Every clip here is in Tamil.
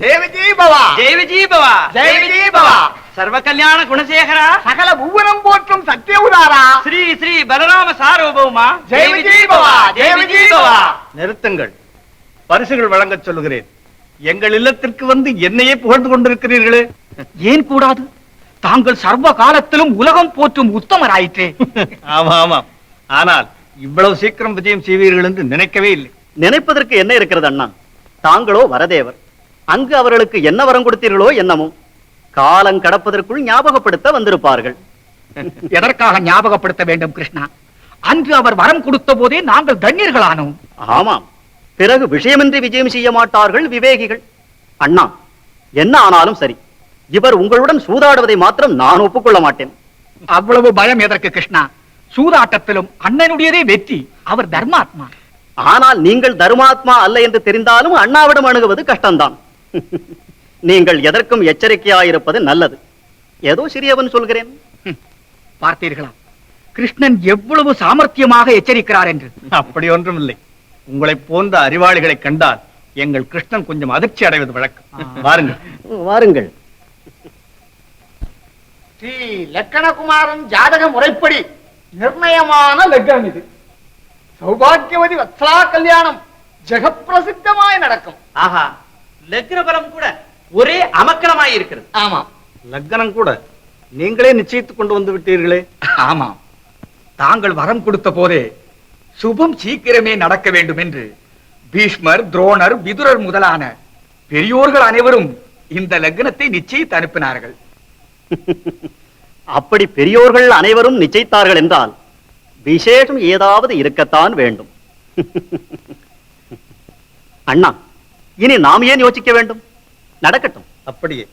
ஜெய விஜய் பவா, ஜெய விஜய் பவா, ஜெய விஜய் பவா. சர்வ கல்யாண குணசேகரா, சகல பூவனம் போற்றும் சத்திய உதாரா, ஸ்ரீ ஸ்ரீ பலராம சார்வபௌமா, ஜெய விஜய் பவா, ஜெய விஜய் பவா. நிறுத்துங்கள், பரிசுகள் வழங்க சொல்லுகிறேன். எங்கள் இல்லத்திற்கு வந்து என்னையே புகழ்ந்து கொண்டிருக்கிறீர்களே. ஏன் கூடாது? தாங்கள் சர்வ காலத்திலும் உலகம் போற்றும் உத்தமராயிற்றே. ஆமா ஆமாம், ஆனால் இவ்வளவு சீக்கிரம் விஜயம் செய்வீர்கள் என்று நினைக்கவே இல்லை. நினைப்பதற்கு என்ன இருக்கிறது அண்ணா? தாங்களோ வரதேவர், அங்கு அவர்களுக்கு என்ன வரம் கொடுத்தீர்களோ என்னமோ, காலம் கடப்பதற்குள் ஞாபகப்படுத்த வந்திருப்பார்கள். எதற்காக ஞாபகப்படுத்த வேண்டும் கிருஷ்ணா? அன்று அவர் வரம் கொடுத்த போதே நாங்கள் தண்ணீர்களானோம். ஆமாம், பிறகு விஷயமின்றி விஜயம் செய்ய மாட்டார்கள் விவேகிகள். அண்ணா, என்ன ஆனாலும் சரி, இவர் உங்களுடன் சூதாடுவதை மாத்திரம் நான் ஒப்புக்கொள்ள மாட்டேன். அவ்வளவு பயம் எதற்கு கிருஷ்ணா? சூதாட்டத்திலும் அண்ணனுடையதே வெற்றி. அவர் தர்மாத்மா. ஆனால் நீங்கள் தர்மாத்மா அல்ல என்று தெரிந்தாலும் அண்ணாவிடம் அணுகுவது கஷ்டம்தான். நீங்கள் எதற்கும் எச்சரிக்கையாயிருப்பது நல்லது. ஏதோ சிறியவன் சொல்கிறேன். பார்த்தீர்களா கிருஷ்ணன் எவ்வளவு சாமர்த்தியமாக எச்சரிக்கிறார் என்று? அப்படி ஒன்றும் இல்லை. உங்களை போன்ற அறிவாளிகளை கண்டால் எங்கள் கிருஷ்ணன் கொஞ்சம் அதிர்ச்சி அடைவது வழக்கம். வாருங்கள் வாருங்கள். ஸ்ரீ லக்கணகுமாரன் ஜாதக முறைப்படி நிர்ணயமான லக்னம் இது. சௌபாகியவதி வத்சலா கல்யாணம் ஜெகப்பிரசித்தமாய் நடக்கும். ஆஹா, லக்ன பலம் கூட ஒரே அமக்கலமாய் இருக்கிறது. ஆமா, லக்னம் கூட நீங்களே நிச்சயித்துக் கொண்டு வந்து விட்டீர்களே. ஆமாம், தாங்கள் வரம் கொடுத்த போதே சுபம் சீக்கிரமே நடக்க வேண்டும் என்று பீஷ்மர், துரோணர், விதுரர் முதலான பெரியோர்கள் அனைவரும் இந்த லக்னத்தை நிச்சயித்து அனுப்பினார்கள். அப்படி பெரியோர்கள் அனைவரும் நிச்சயித்தார்கள் என்றால் விசேஷம் ஏதாவது இருக்கத்தான் வேண்டும். அண்ணா, இனி நாம் ஏன் யோசிக்க வேண்டும்? நடக்கட்டும். அப்படியே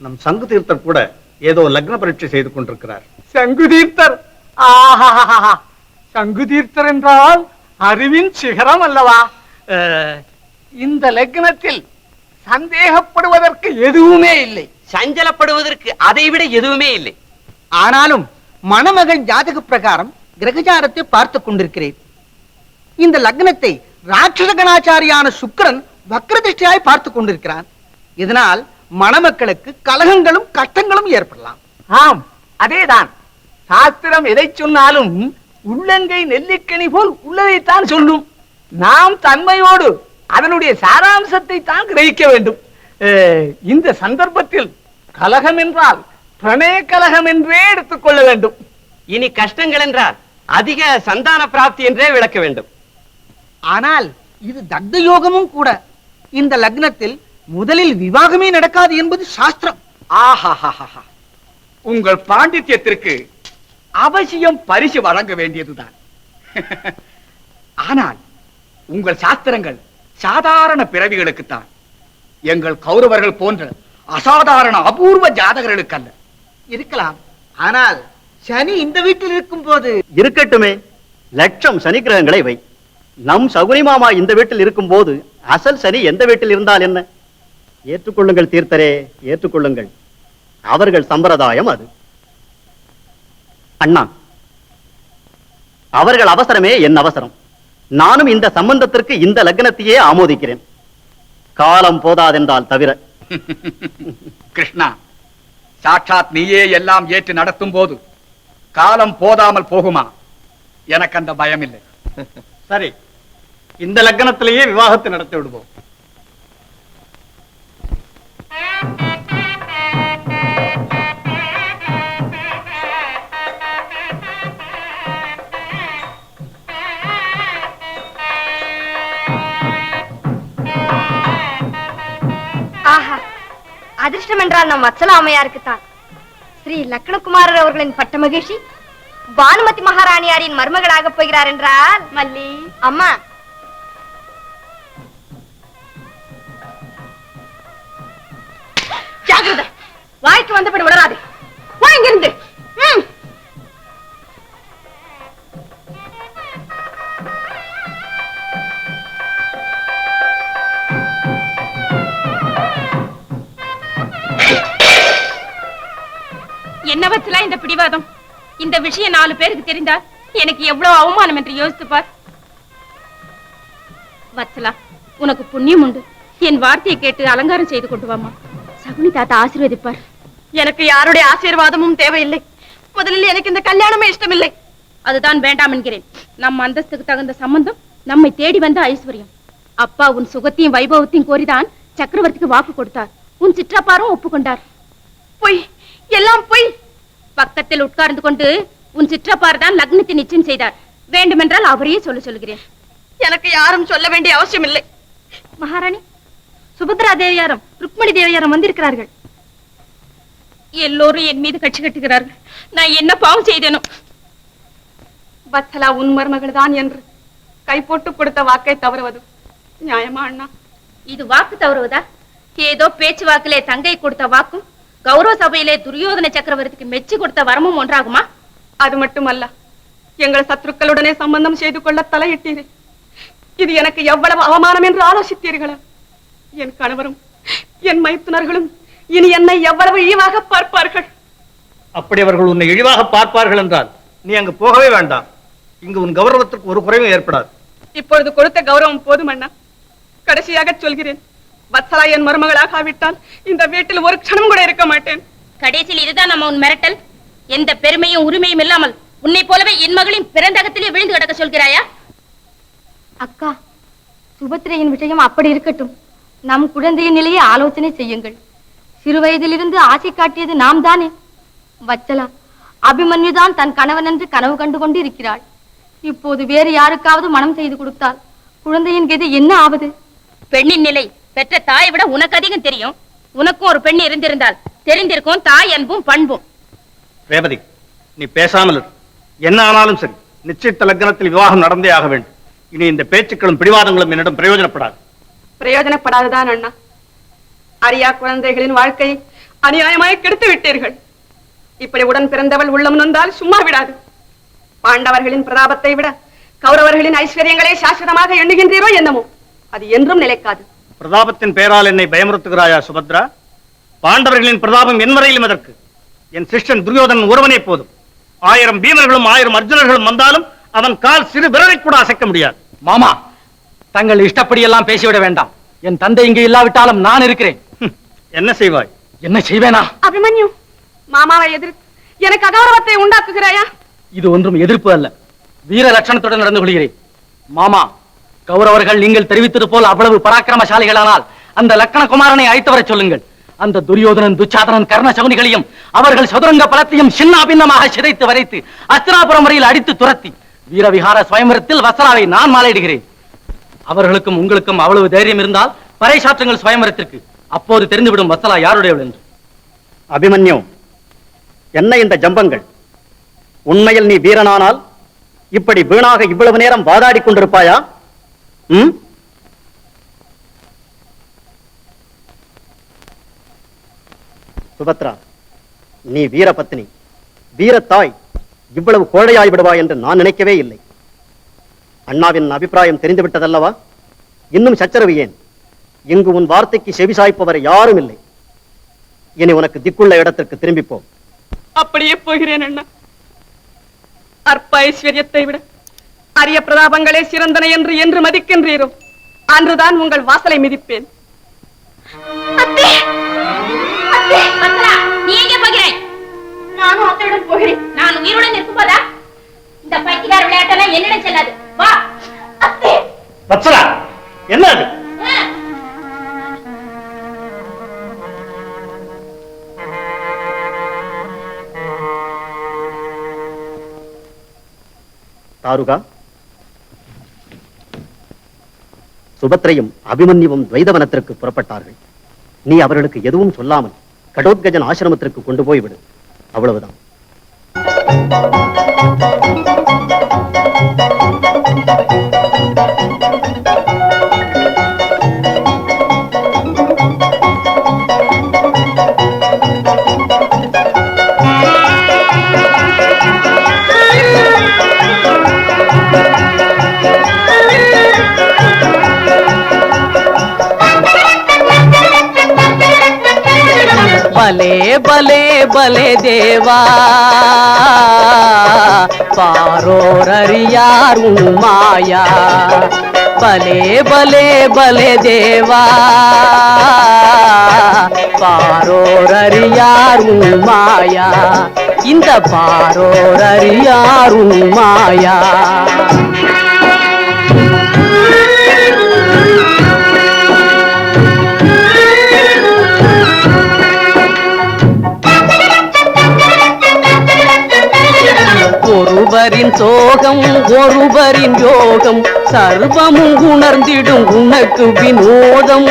நம் சங்கு தீர்த்தர் கூட ஏதோ லக்ன பரீட்சை செய்து கொண்டிருக்கிறார். சங்கு தீர்த்தர். ஆஹா, சங்கு தீர்த்தர் என்றால் அறிவின் சிகரம் அல்லவா? இந்த லக்னத்தில் சந்தேகப்படுவதற்கு எதுவுமே இல்லை, சஞ்சலப்படுவதற்கு அதைவிட எதுவுமே இல்லை. ஆனாலும் மணமகள் ஜாதக பிரகாரம் கிரகச்சாரத்தை பார்த்துக் கொண்டிருக்கிறேன். இந்த லக்னத்தை ராட்சச கணாச்சாரியான சுக்கிரன் வக்ரதிஷ்டியாய் பார்த்துக் கொண்டிருக்கிறான். இதனால் மணமக்களுக்கு கலகங்களும் கஷ்டங்களும் ஏற்படலாம். ஆம், அதேதான். சாஸ்திரம் எதை சொன்னாலும் உள்ளங்கை நெல்லிக்கனி போல் உள்ளதைத்தான் சொல்லும். நாம் தன்மையோடு அதனுடைய சாராம்சத்தை தான் கிரகிக்க வேண்டும். இந்த சந்தர்ப்பத்தில் கலகம் என்றால் பிரணய கலகம் என்றே எடுத்துக்கொள்ள வேண்டும். இனி கஷ்டங்கள் என்றால் அதிக சந்தான பிராப்தி என்றே விளக்க வேண்டும். ஆனால் இது தக்த யோகமும் கூட. இந்த லக்னத்தில் முதலில் விவாகமே நடக்காது என்பது சாஸ்திரம். ஆஹா, உங்கள் பாண்டித்யத்திற்கு அவசியம் பரிசு வழங்க வேண்டியதுதான். ஆனால் உங்கள் சாஸ்திரங்கள் சாதாரண பிறவிகளுக்குத்தான், எங்கள் கௌரவர்கள் போன்ற அசாதாரண அபூர்வ ஜாதகர்களுக்கு அல்ல. இருக்கலாம், ஆனால் சனி இந்த வீட்டில் இருக்கும் போது இருக்கட்டுமே, லட்சம் சனி கிரகங்களை வை. நம் சகுனி மாமா இந்த வீட்டில் இருக்கும் போது அசல் சனி எந்த வீட்டில் இருந்தால் என்ன? ஏற்றுக்கொள்ளுங்கள் தீர்த்தரே, ஏற்றுக்கொள்ளுங்கள். அவர்கள் சம்பிரதாயம் அது. அண்ணா, அவர்கள் அவசரமே என் அவசரம். நானும் இந்த சம்பந்தத்திற்கு இந்த லக்னத்தையே ஆமோதிக்கிறேன், காலம் போதாதென்றால் தவிர. கிருஷ்ணா, சாட்சாத் நீயே எல்லாம் ஏற்று நடத்தும் போது காலம் போதாமல் போகுமா? எனக்கு அந்த பயம் இல்லை. சரி, இந்த லக்னத்திலேயே விவாகத்தை நடத்தி விடுவோம். ஆஹா, அதிர்ஷ்டம் என்றால் நம் வத்சலா அம்மையாருக்குத்தான். ஸ்ரீ லக்னகுமாரர் அவர்களின் பட்ட மகிழ்ச்சி பானுமதி மகாராணியாரின் மருமகளாக போகிறார் என்றால் மல்லி அம்மா. ஜாகிரதை, வாய்க்கு வந்தபடி விடராது. வா இங்கிருந்து. என்ன வச்சலா இந்த பிடிவாதம்? இந்த விஷயம் 4 பேருக்கு தெரிந்தால் எனக்கு எவ்வளவு அவமானம் என்று யோசித்து பார். வச்சலா, உனக்கு புண்ணியம் உண்டு. என் வார்த்தையை கேட்டு அலங்காரம் செய்து கொண்டு வாமா. சகுனி தாத்தா ஆசீர்வதிப்பார். எனக்கு யாருடைய ஆசீர்வாதமும் தேவையில்லை. முதலில் எனக்கு இந்த கல்யாணமே இஷ்டமில்லை. அதுதான் வேண்டாம் என்கிறேன். நம் அந்தஸ்துக்கு தகுந்த சம்பந்தம் நம்மை தேடி வந்த ஐஸ்வர்யம். அப்பா உன் சுகத்தையும் வைபவத்தையும் கோரிதான் சக்கரவர்த்திக்கு வாக்கு கொடுத்தார். உன் சிற்றப்பாரும் ஒப்புக்கொண்டார். பொய், எல்லாம் பொய். பக்கத்தில் உட்கார்ந்து கொண்டு உன் சிற்றப்பார் தான் லக்னத்தை நிச்சயம் செய்தார். வேண்டுமென்றால் அவரையே சொல்லுகிறேன். எனக்கு யாரும் சொல்ல வேண்டிய அவசியம் இல்லை. மகாராணி, சுபத்ரா தேவியாரும் ருக்மணி தேவியாரும் வந்திருக்கிறார்கள். எல்லோரும் என் மீது கட்சி கட்டுகிறார்கள். நான் என்ன பாவம் செய்தேனோ? வத்சலா உன் மருமகள் தான் என்று கை போட்டு கொடுத்த வாக்கை தவறுவது நியாயமா அண்ணா? இது வாக்கு தவறுவதா? ஏதோ பேச்சு வாக்கிலே தங்கை கொடுத்த வாக்கும் கௌரவ சபையிலே துரியோதன சக்கரவர்த்திக்கு மெச்சி கொடுத்த வரமும் ஒன்றாகுமா? அது மட்டுமல்ல, எங்கள் சத்துருக்களுடனே சம்பந்தம் செய்து கொள்ள தலையிட்டீரே. இது எனக்கு எவ்வளவு அவமானம் என்று ஆலோசித்தீர்களா? என் கணவரும் என் மைத்துனர்களும் இனி என்னை எவ்வளவு இழிவாக பார்ப்பார்கள். அப்படி அவர்கள் உன்னை இழிவாக பார்ப்பார்கள் என்றால் நீ அங்கு போகவே வேண்டாம். இங்கு உன் கௌரவத்திற்கு ஒரு குறைவும் ஏற்படாது. இப்பொழுது கொடுத்த கௌரவம் போதும் அண்ணா. கடைசியாக சொல்கிறேன், வத்சலா என் மருமகளாக ஆவிட்டால் இந்த வீட்டில் ஒரு க்ஷணம் கூட இருக்க மாட்டேன். கடைசியில் இதுதான் நம்ம உன் மிரட்டல். எந்த பெருமையும் உரிமையும் இல்லாமல் உன்னை போலவே என் மகளின் பிறந்தகத்திலே விழுந்து கிடக்க சொல்கிறாயா? அக்கா, சுபத்திரையின் விஷயம் அப்படி இருக்கட்டும். நம் குழந்தையின் நிலையை ஆலோசனை செய்யுங்கள். சிறு வயதிலிருந்து ஆசை காட்டியது நாம் தானே. வத்சலா, அபிமன்யுதான் தன் கணவன் என்று கனவு கண்டு கொண்டு இருக்கிறாள். இப்போது வேறு யாருக்காவது மனம் செய்து கொடுத்தால் குழந்தையின் கதி என்ன ஆவது? பெண்ணின் நிலை பெற்ற தாயை விட உனக்கு அதிகம் தெரியும். உனக்கும் ஒரு பெண் இருந்திருந்தால் தெரிந்திருக்கும் தாய் அன்பும் பண்பும். ரேவதி, நீ பேசாமல் என்ன ஆனாலும் சரி, நிச்சயித்த லக்னத்தில் விவாகம் நடந்தே ஆக வேண்டும். இனி இந்த பேச்சுக்களும் பிடிவாதங்களும் என்னிடம் பிரயோஜனப்படாது. பிரயோஜனப்படாதுதான் அண்ணா. அரியா குழந்தைகளின் வாழ்க்கையை அநியாயமாய் கெடுத்து விட்டீர்கள். இப்படி உடன் பிறந்தவள் உள்ளம் நொந்தால் சும்மா விடாது. பாண்டவர்களின் பிரதாபத்தை விட கௌரவர்களின் ஐஸ்வர்யங்களை சாஸ்வதமாக எண்ணுகின்றீரோ என்னமோ, அது என்றும் நிலைக்காது. பிரதாபத்தின் பெயரால் என்னை பயமுறுத்துகிறாயா சுபத்ரா? பாண்டவர்களின் பிரதாபம் என் வரையிலும் எதற்கு? என் சிஷ்டன் துரியோதனன் ஒருவனே போதும். 1000 பீமர்களும் 1000 அர்ஜுனர்களும் வந்தாலும் அவன் கால் சிறு விரலை கூட அசைக்க முடியாது. மாமா, தங்கள் இஷ்டப்படி எல்லாம் பேசிவிட வேண்டாம். என் தந்தை இங்கு இல்லாவிட்டாலும் நான் இருக்கிறேன். என்ன செய்வாய்? என்ன செய்வேனா? அபிமன்யு, மாமாவை எதிர்த்து எனக்கு அகௌரவத்தை உண்டாக்குகிறாயா? இது ஒன்றும் எதிர்ப்பு அல்ல, வீர லட்சணத்துடன் நடந்து கொள்கிறேன். மாமா, கௌரவர்கள் நீங்கள் தெரிவித்தது போல் அவ்வளவு பராக்கிரமசாலிகளானால் அந்த லக்கணகுமாரனை அழைத்து வரச் சொல்லுங்கள். அந்த துரியோதனன், துச்சாதனன், கர்ண சகுனிகளையும் அவர்கள் சதுரங்க பலத்தையும் சின்னாபின்னமாக சிதைத்து வரைத்து அஸ்தினாபுரம் வரையில் அடித்து துரத்தி வீரவிகார சுயம்பரத்தில் வத்சலாவை நான் மாலையிடுகிறேன். அவர்களுக்கும் உங்களுக்கும் அவ்வளவு தைரியம் இருந்தால் பறைசாற்றுங்கள் சுயம்பரத்திற்கு. அப்போது தெரிந்துவிடும் வத்சலா யாருடையவள் என்று. அபிமன்யு, என்ன இந்த ஜம்பங்கள்? உண்மையில் நீ வீரனானால் இப்படி வீணாக இவ்வளவு நேரம் வாதாடி கொண்டிருப்பாயா? சுபத்ரா, நீ வீரபத்னி, வீரத்தாய், இவ்வளவு கோழையாய் விடுவா என்று நான் நினைக்கவே இல்லை. அண்ணாவின் அபிப்பிராயம் தெரிந்துவிட்டதல்லவா? இன்னும் சச்சரவு ஏன்? இங்கு உன் வார்த்தைக்கு செவிசாய்ப்பவர் யாரும் இல்லை. இனி உனக்கு திக்குள்ள இடத்திற்கு திரும்பிப்போ. அப்படியே போகிறேன் அண்ணா. அற்ப ஐஸ்வர்யத்தை விட அரிய பிரதாபங்களே சிறந்தன என்று என்று மதிக்கின்றீரோ, அன்றுதான் உங்கள் வாசலை மிதிப்பேன். நீ எங்கே போகிறாய்? நானும் அத்தையுடன் போகிறேன். நான் உயிருடன் இருக்கும் போதா? இந்த பைத்தியக்கார விளையாட்டெல்லாம் என்னிடம் செல்லாது. வா. வத்சலா, என்ன அது? தாருகா, சுபத்ரையும் அபிமன்யுவும் துவைதவனத்திற்கு புறப்பட்டார்கள். நீ அவர்களுக்கு எதுவும் சொல்லாமல் கடோத்கஜன் ஆசிரமத்திற்கு கொண்டு போய்விடு. அவ்வளவுதான். பலே பலே பலே தேவா பாரோர் அறியார் உன் மாயா பலே பலே பலே தேவா பாரோர் அறியார் உன் மாயா இந்த பாரோர் அறியார் உன் மாயா ஒருவரின் சோகம் ஒருவரின் யோகம் சர்வமும் உணர்ந்திடும் உனக்கு வினோதம்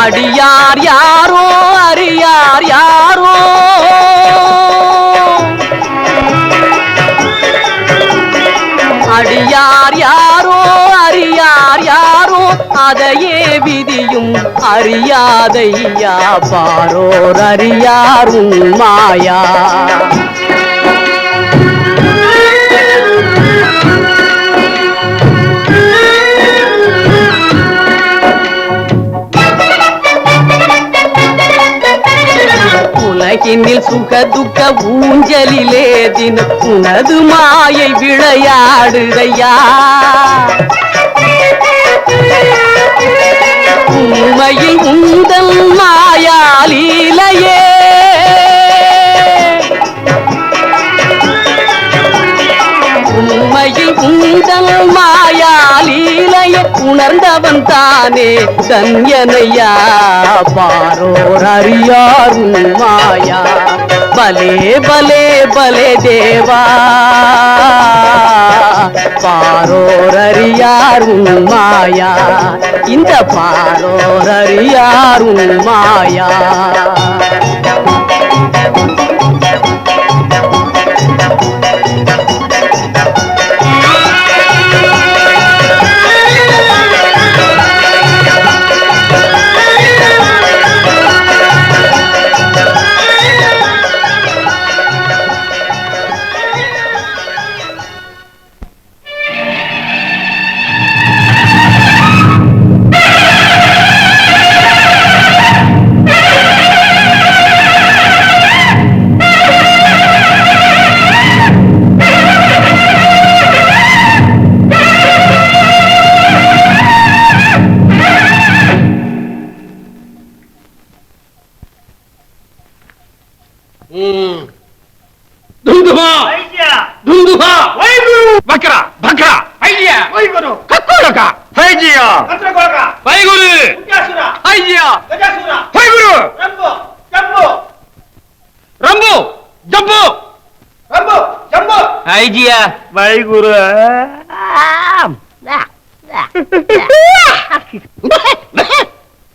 அடியார் யாரோ அறியார் யாரோ அடியார் யாரோ அறியார் யாரோ அதையே விதியும் அறியாதையா பாரோர் அறியார் உன் மாயா உலகினில் சுக துக்க ஊஞ்சலிலே தினம் உனது மாயை விளையாடுதையா உண்மையில் உந்தன் மாயாலீலையே உண்மையில் உந்தன் மாயாலீலையே உணர்ந்தவன் தானே தன்யனையா பாரோர் அறியார் மாயா பலே பலே பலே தேவா பாரோர் அறியார் மாயா இந்த பாரோர் அறியார் மாயா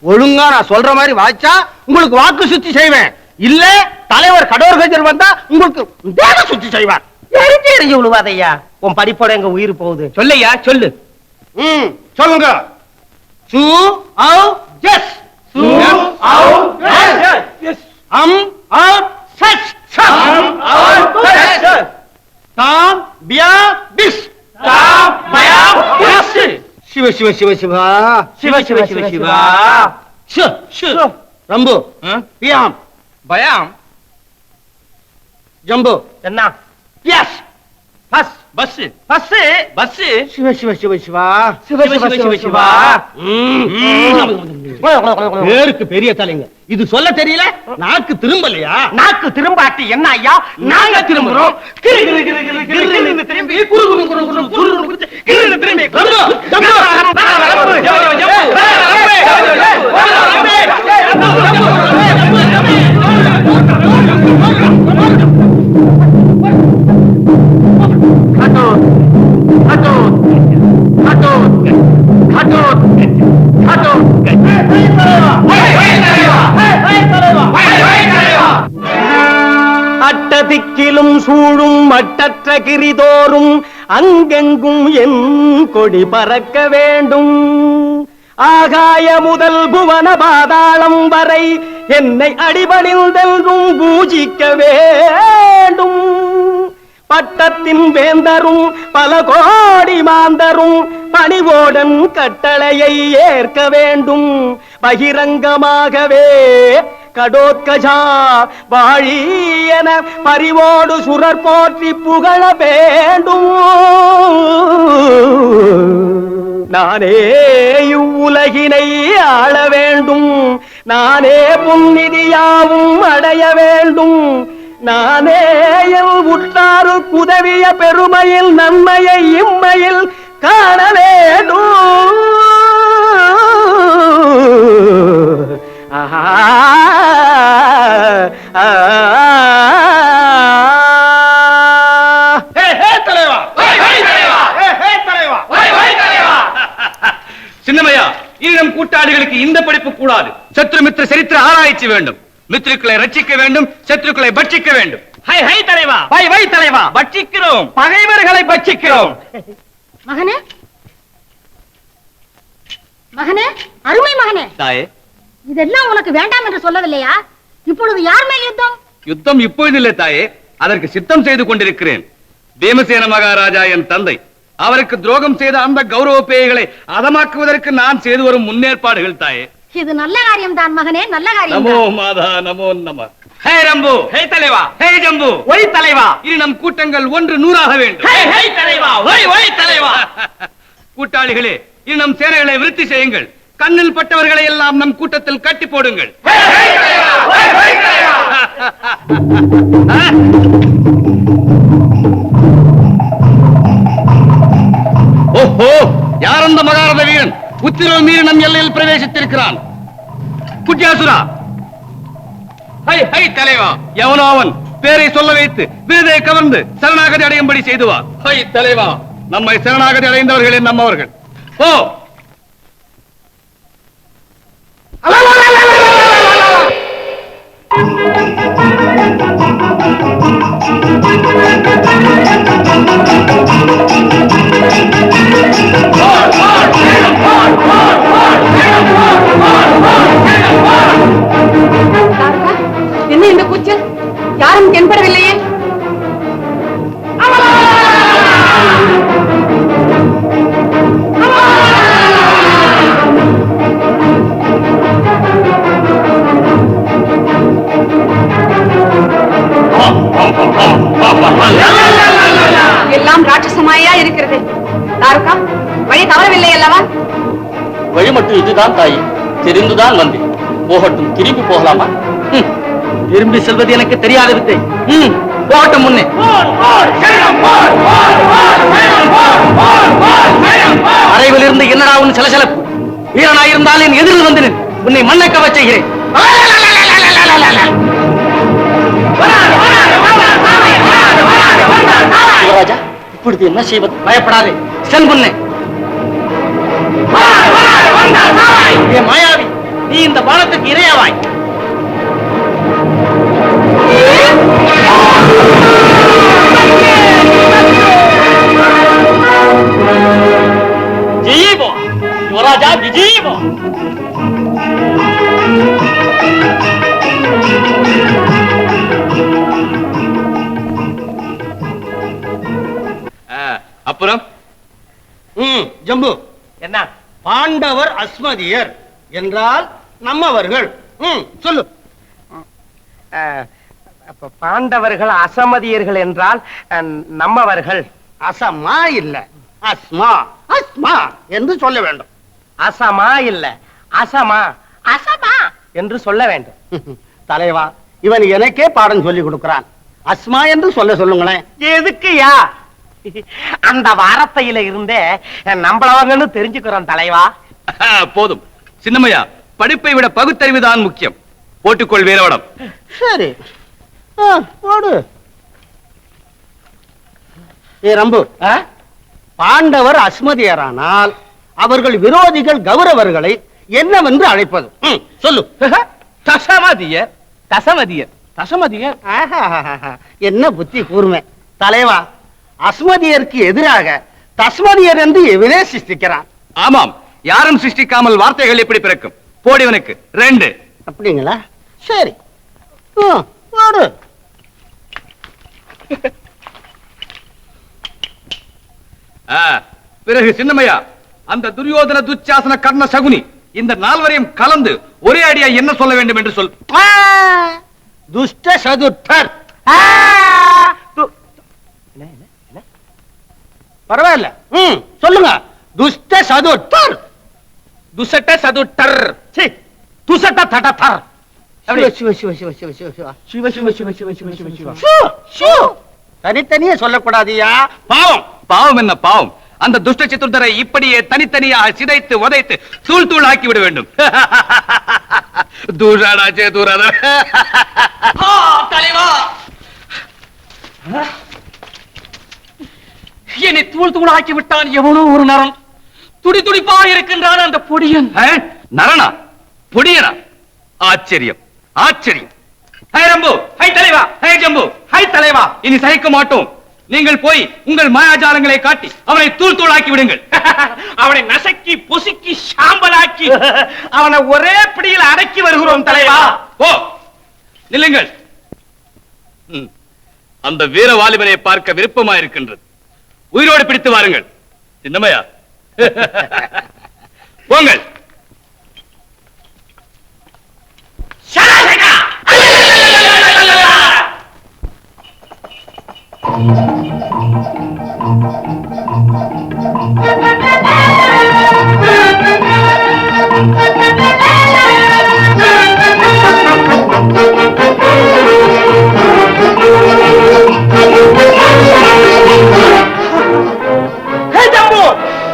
ஒழுங்கா நான் சொல்ற மாதிரி வாய்ச்சா உங்களுக்கு வாக்கு சுத்தி செய்வேன் இல்ல தலைவர் கடோர்கஜர் வந்தா உங்களுக்கு தேக சுத்தி செய்வார் எரிஞ்சு விழுவாதையா உன் படிப்போட எங்க உயிர் போகுது சொல்லையா சொல்லு சொல்லுங்க சு ஆவ் ஜஸ் சு ஆவ் ஜஸ் அம் ஆவ் சச் சம் ஆவ் சச் தாம் பியா பிஸ் தாம் பயா பிஸ் சிவ சிவ சிவ சிவா சிவ சிவ சிவ சிவா ஷ ஷ ரம்பு பியாம் பயாம் ஜம்பு என்ன எஸ் பஸ் பஸ் பஸ் பஸ் சிவ சிவ சிவ சிவா சிவ சிவ சிவ சிவா பேருக்கு பெரிய தலைங்க இது சொல்ல தெரியல நாக்கு திரும்பலையா நாக்கு திரும்பாட்டி என்ன ஐயா நாங்க திரும்புறோம் திரும்பி திரும்பி அட்டதிக்கிலும் சூழும் மட்டற்ற கிரிதோறும் அங்கெங்கும் என் கொடி பறக்க வேண்டும் ஆகாய முதல் புவன பாதாளம் வரை என்னை அடிபணிந்தென்றும் பூஜிக்க வேண்டும் பட்டத்தின் வேந்தரும் பல கோடி மாந்தரும் பணிவோடன் கட்டளையை ஏற்க வேண்டும் பகிரங்கமாகவே கடோத்கஜா வாழி என பரிவோடு சுரர் போற்றி புகழ வேண்டும். நானே இவ்வுலகினை ஆள வேண்டும், நானே புன்னிதியாவும் அடைய வேண்டும், நானே என் உற்றாரு குதவிய பெருமையில் நன்மையை இம்மையில் காண வேண்டும். சின்னமையா, இனம் கூட்டாளிகளுக்கு இந்த படிப்பு கூடாது. சத்ருமித்திர சரித்திர ஆராய்ச்சி வேண்டும். மித்திருக்களை ரட்சிக்க வேண்டும், சத்ருக்களை பட்சிக்க வேண்டும். ஹை ஹை தலைவா, வை வை தலைவா, பட்சிக்கிறோம், பகைவர்களை பட்சிக்கிறோம். மகனே, மகனே, அருமை மகனே, தாயே, இதெல்லாம் உனக்கு வேண்டாம் என்று சொல்லவில்லையா? இப்பொழுது யார் மேல் யுத்தம்? யுத்தம் இப்பொழுது இல்லை தாயே, அதற்கு சித்தம் செய்து கொண்டிருக்கிறேன். பீமசேன மகாராஜா என் தந்தை, அவருக்கு துரோகம் செய்த அந்த கௌரவ பேய்களை அதமாக்குவதற்கு நான் செய்து வரும் முன்னேற்பாடுகள் தாயே. இது நல்ல காரியம் தான் மகனே, நல்ல காரியம். நமோ மாதா, நமோ நம. ஹே ரம்பு, ஹே தலைவா, ஹே ஜம்பு, ஒய் தலைவா, இனி நம் கூட்டங்கள் 100 வேண்டும். ஹே ஹே தலைவா, ஒய் ஒய் தலைவா. கூட்டாளிகளே, இனி நம் சேனைகளை விருத்தி செய்யுங்கள். கண்ணில் பட்டவர்களை எல்லாம் நம் கூட்டத்தில் கட்டி போடுங்கள். ஓஹோ, யார் அந்த மகாரத வீரன்? உத்திரவு மீறி நம் எல்லையில் பிரவேசித்திருக்கிறான். குட்டியாசுரா, ஹை ஹை தலைவா, எவனோ அவன் பேரை சொல்ல வைத்து விருதை கவர்ந்து சரணாகதி அடையும்படி செய்துவா. ஹை தலைவா, நம்மை சரணாகதி அடைந்தவர்களே நம்மவர்கள். ஓ என்ன இந்த கூச்சல்? யாரும் தென்படவில்லையே. எல்லாம் ராட்சசமாயா இருக்கிறது. தாருகா, வழி தவறவில்லை அல்லவா? வழி மட்டும் இதுதான் தாயி, தெரிந்துதான் வந்தேன். போகட்டும், திரும்பி போகலாமா? திரும்பி செல்வது எனக்கு தெரியாத வித்தை. போகட்டும் முன்னே. அறைவில் இருந்து என்னடா உன் சலசலப்பு? வீரனாயிருந்தால் என் எதிரில் வந்து நின். உன்னை மண்ணக்கவ செய்கிறேன். ராஜா, இப்பொழுது என்ன செய்வது? பயப்படாதே, செல் முன்னே. மாயாவி, நீ இந்த பாலத்துக்கு இரையாவாய். ஜீவோ யுவராஜா, விஜீவோ. அப்புறம் ஜம்பு, என்ன பாண்டவர் அஸ்மதியர் என்றால் நம்மவர்கள்? சொல்லு. பாண்டவர்கள் அசமதியர்கள் என்றால் நம்மவர்கள். அசமா இல்ல, அஸ்மா. அஸ்மா என்று சொல்ல வேண்டும். அசமா இல்ல, அசமா. அசமா என்று சொல்ல வேண்டும். தலைவா, இவன் எனக்கே பாடம் சொல்லி கொடுக்கிறான். அஸ்மா என்று சொல்லுங்களேன். எதுக்குயா? அந்த வார்த்தையில இருந்தே நம்மளவங்கன்னு தெரிஞ்சுக்கிறோம் தலைவா. போதும் சின்னமையா, படிப்பை விட பகுத்தறிவுதான் முக்கியம். போட்டுக்கொள் வீரவடம். சரி, போடு. ரம்பு, பாண்டவர் அஸ்மதியரானால் அவர்கள் விரோதிகள் கௌரவர்களை என்னவென்று அழைப்பது? சொல்லு. தசமதியர். தசமதியர். தசமதியர். என்ன புத்தி கூர்மை தலைவா. அஸ்மதியருக்கு எதிராக தஸ்மதியர் என்று எவனே சிருஷ்டிக்கிறான். ஆமாம், யாரும் சிருஷ்டிக்காமல் வார்த்தைகள் எப்படி பிறக்கும்? போடிவனுக்கு 2. அப்படிங்களா? சரி, போடு. பிறகு சின்னமையா, அந்த துரியோதன துச்சாசன கர்ண சகுனி இந்த நால்வரையும் கலந்து ஒரே அடியா என்ன சொல்ல வேண்டும் என்று சொல். துஷ்ட சதுர்த்தர். பரவாயில்ல, சொல்லுங்க. துஷ்ட சதுர்த்தர். துசட்ட சதுட்டர். துசட்ட தடத்தர். சிவ சிவ சிவ சிவ சிவ சிவ சிவ சிவ சிவ சிவ சிவ சிவ சிவ சிவ. தனித்தனியே சொல்லக்கூடாதியா, பாவம். பாவம் என்ன பாவம்? அந்த துஷ்ட சதுர்த்தரை இப்படியே தனித்தனியாக சிதைத்து உதைத்து தூள் தூள் ஆக்கி விட வேண்டும். தூஷாடாச்சே தூராத தலைவா, என்னை தூள் தூள் ஆக்கி விட்டான் எவனோ ஒரு நரன். துடி துடிப்பா இருக்கின்றான் அந்த பொடியன். நரனா பொடியனா? ஆச்சரியம் ஆச்சரியம். ஹை ரம்பு, ஹை தலைவா, ஹை ஜம்பு, ஹை தலைவா. இனி சகிக்க மாட்டோம். நீங்கள் போய் உங்கள் மாயாஜாலங்களை காட்டி அவனை தூள் தூள் ஆக்கி விடுங்கள். அவனை நசக்கி பொசுக்கி சாம்பலாக்கி அவனை ஒரே பிடியில் அடக்கி வருகிறோம் தலைவா. ஓ நில்லுங்கள். அந்த வீர வாலிபனை பார்க்க விருப்பமா இருக்கின்றது. உயிரோடு பிடித்து வாருங்கள். சின்னமையா போங்கள்.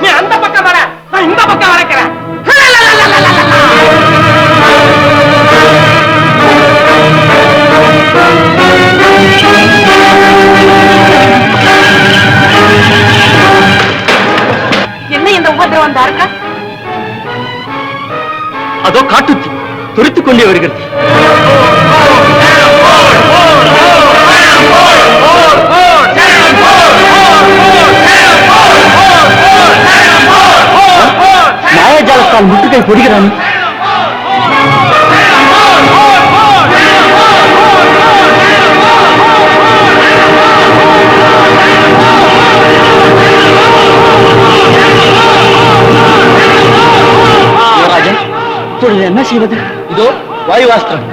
நீ அந்த பக்கம் வர, நான் இந்த பக்கம் வரைக்கிறேன். என்ன இந்த உபதிரவம் வந்தா இருக்கா? அதோ காட்டுத்தி துரித்துக் கொண்டே வருகிறது. மாயாஜாலத்தால் முட்டுக்கை பொறுகிறான். என்ன செய்வது? இதோ வாயுவாஸ்திரம்.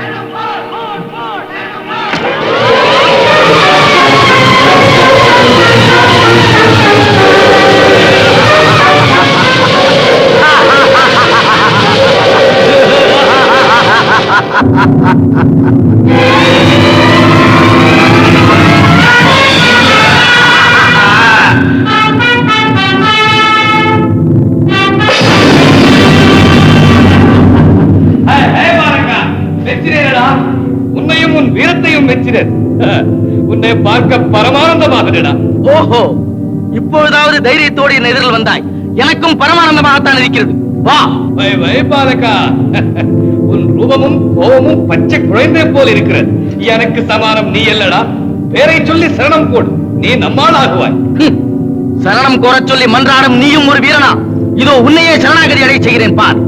உன்னையும் உன் வீரத்தையும் மெச்சினர். உன்னை பார்க்க பரமானந்தமாக. ஓஹோ, இப்பொழுதாவது தைரியத்தோடு என் எதிரில் வந்தாய். எனக்கும் பரமானந்தமாகத்தான் இருக்கிறது. வா. வை வை பாலகா, உன் ரூபமும் கோபமும் பச்சை குழந்தை போல் இருக்கிறது. எனக்கு சமானம் நீ அல்லடா. பேரை சொல்லி சரணம் போடு, நீ நம்மால் ஆகுவாய். சரணம் கோரச் சொல்லி மன்றாடும் நீயும் ஒரு வீரனா? இதோ உன்னையே சரணாகதி அடைய செய்கிறேன் பார்.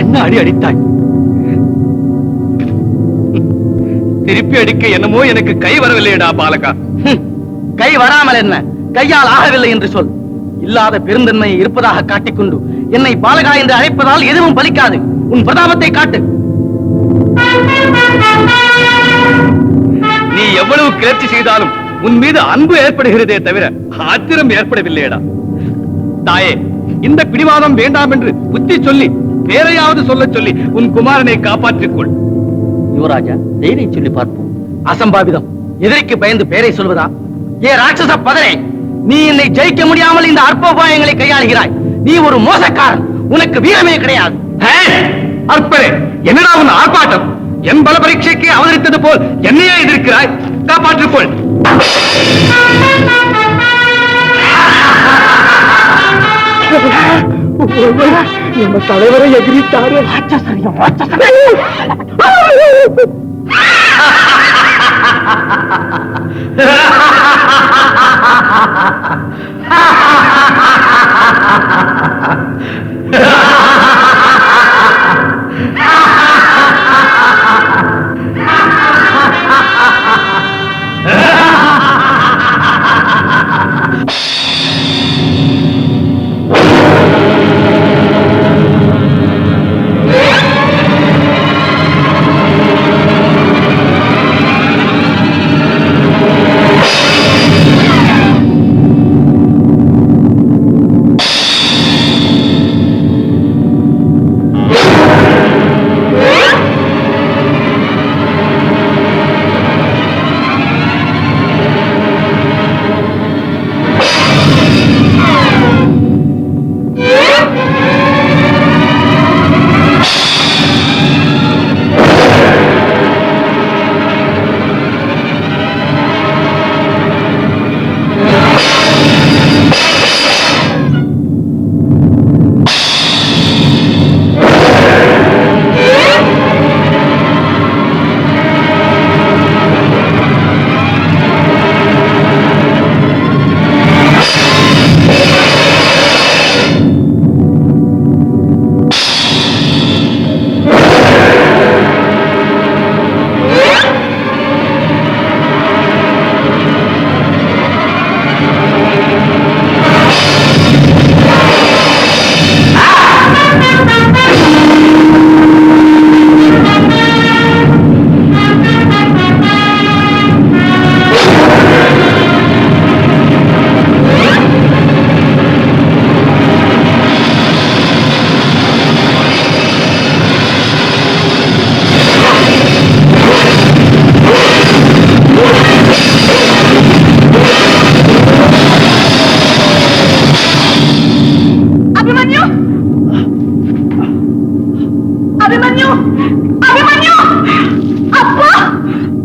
என்ன அடி அடித்தாய்? திருப்பி அடிக்க என்னமோ எனக்கு கை வரவில்லையடா பாலகா. கை வராமல் என்ன, கையால் ஆகவில்லை என்று சொல். இல்லாத பெருந்தன்மை இருப்பதாக காட்டிக்கொண்டு என்னை பாலகா என்று அழைப்பதால் எதுவும் பலிக்காது. உன் பிரதாபத்தை காட்டு. நீ எவ்வளவு கிளர்ச்சி செய்தாலும் உன் மீது அன்பு ஏற்படுகிறதே தவிர ஆத்திரம் ஏற்படவில்லையடா. தாயே, இந்த பிடிவாதம் வேண்டாம் என்று புத்தி சொல்லி வேறையாவது சொல்ல சொல்லி உன் குமாரனை காப்பாற்றிக் கொள். யுவராஜா, தைரியம் சொல்லி பார்ப்போம். அசம்பாவிதம். எதிரிக்கு பயந்து பேரை சொல்வதா? ஏ ராட்சச பதரே, நீ என்னை ஜெயிக்க முடியாமல் இந்த அற்போபாயங்களை கையாளுகிறாய். நீ ஒரு மோசக்காரன். உனக்கு வீரமே கிடையாது. அற்பரே, என்னடா உன் ஆர்ப்பாட்டம்? என் பல பரீட்சைக்கு அவதரித்தது போல் என்னையே எதிர்க்கிறாய். காப்பாற்றிக் கொள். நம்ம தலைவரை எதிரித்தாரு.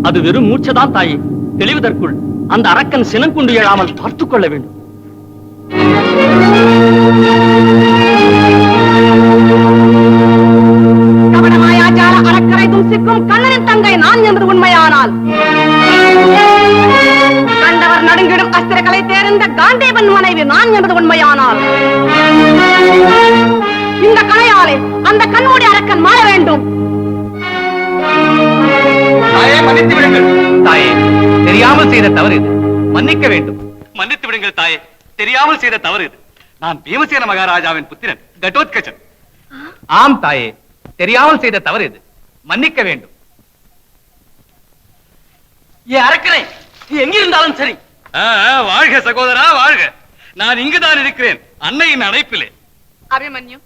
அது வெறும் மூச்சதான் தாயே. தெளிவதற்குள் அந்த அரக்கன் சினம் கொண்டு எழாமல் பார்த்துக் கொள்ள வேண்டும். கவனமாயாச்சார அரக்கரை தூசிக்கும் கண்ணனின் தங்கை நான் என்பது உண்மையானால் கண்டவர் நடுங்கிடும் அஸ்திரங்களை தேர்ந்த காண்டேவன் மனைவி நான் என்பது உண்மையானால் இந்த கலையாலே அந்த கண்மூடி அரக்கன் மாற வேண்டும். தாயே, மன்னித்து விடுங்கள். தாயே, தெரியாமல் செய்த தவறு இது, மன்னிக்க வேண்டும். மன்னித்து விடுங்கள் தாயே, தெரியாமல் செய்த தவறு இது. நான் பீமசேன மகாராஜாவின் புத்திரன் கடோத்கஜன். ஆம் தாயே, தெரியாமல் செய்த தவறு இது, மன்னிக்க வேண்டும். அரக்கனை எங்கிருந்தாலும் சரி. வாழ்க சகோதரா, வாழ்க. நான் இங்குதான் இருக்கிறேன், அன்னையின் அழைப்பிலே. அபிமன்யு,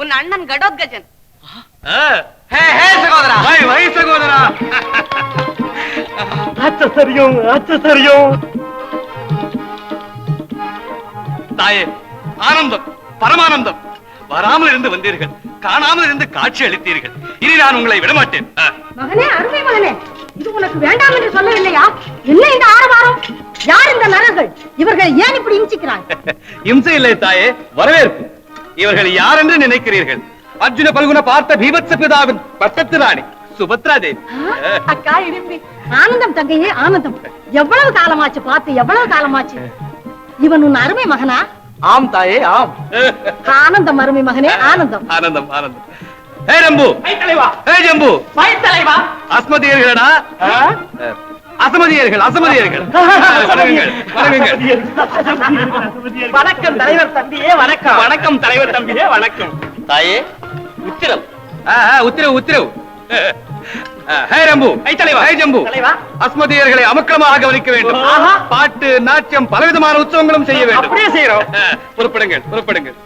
உன் அண்ணன் கடோத்கஜன். சகோதரா, வை சகோதரா. ஆச்சரியம். தாயே, ஆனந்தம், பரமானந்தம். வராமல் இருந்து வந்தீர்கள், காணாமல் இருந்து காட்சி அளித்தீர்கள். இனி நான் உங்களை விடமாட்டேன். மகனே, அருமை மகனே, இது உனக்கு வேண்டாம் என்று சொல்லவில்லையா? என்ன இந்த ஆரவாரம்? யார் இந்த நரர்கள்? இவர்கள் ஏன் இப்படி இஞ்சிக்கிறாங்க? இம்சை இல்லை தாயே, வரவேற்பு. இவர்கள் யார் என்று நினைக்கிறீர்கள்? அர்ஜுன பல்குன பார்த்த பீபத்ச பிதாவின் பட்டத்து ராணி சுபத்ரா தேவி. அக்கா இருப்பி. ஆனந்தம் தங்கையே, ஆனந்தம். எவ்வளவு காலமாச்சு பார்த்து, எவ்வளவு காலமாச்சு. இவன் உன் அருமை மகனா? ஆம் தாயே, ஆம். ஆனந்தம் அருமை மகனே, ஆனந்தம். ஆனந்தம், ஆனந்தம். ஹே ரம்பு, ஹே ஜம்பு, அஸ்மதியர்களடா. அசமதியர்கள், அசமதியர்கள். வணங்குங்கள், வணங்குங்கள். வணக்கம் தலைவர் தம்பியே, வணக்கம். வணக்கம் தலைவர் தம்பியே, வணக்கம். தாயே, உத்திரம். உத்திரவு, உத்திரவு. ஹே ரம்பு, ஹே ஜம்பு, அஸ்மதியர்களை அமக்கலமாக கவனிக்க வேண்டும். பாட்டு, நாட்டியம், பலவிதமான உற்சவங்களும் செய்ய வேண்டும். அப்படியே செய்யறோம். புறப்படுங்கள், புறப்படுங்கள்.